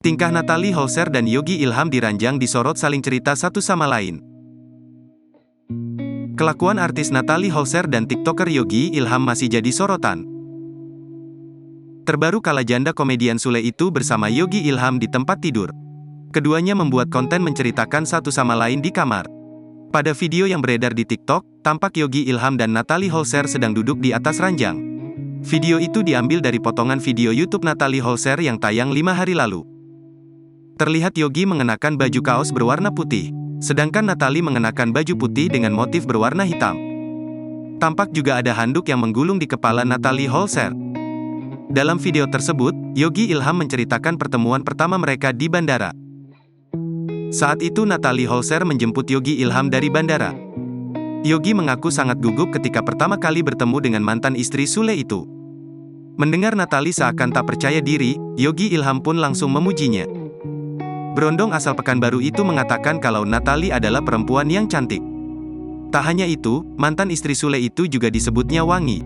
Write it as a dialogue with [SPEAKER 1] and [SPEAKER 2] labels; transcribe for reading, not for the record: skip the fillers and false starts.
[SPEAKER 1] Tingkah Natalie Holzer dan Yogi Ilham di ranjang disorot saling cerita satu sama lain. Kelakuan artis Natalie Holzer dan TikToker Yogi Ilham masih jadi sorotan. Terbaru kala janda komedian Sule itu bersama Yogi Ilham di tempat tidur. Keduanya membuat konten menceritakan satu sama lain di kamar. Pada video yang beredar di TikTok, tampak Yogi Ilham dan Natalie Holzer sedang duduk di atas ranjang. Video itu diambil dari potongan video YouTube Natalie Holzer yang tayang 5 hari lalu. Terlihat Yogi mengenakan baju kaos berwarna putih, sedangkan Natalie mengenakan baju putih dengan motif berwarna hitam. Tampak juga ada handuk yang menggulung di kepala Natalie Holzer. Dalam video tersebut, Yogi Ilham menceritakan pertemuan pertama mereka di bandara. Saat itu Natalie Holzer menjemput Yogi Ilham dari bandara. Yogi mengaku sangat gugup ketika pertama kali bertemu dengan mantan istri Sule itu. Mendengar Natalie seakan tak percaya diri, Yogi Ilham pun langsung memujinya. Berondong asal Pekanbaru itu mengatakan kalau Natalie adalah perempuan yang cantik. Tak hanya itu, mantan istri Sule itu juga disebutnya wangi.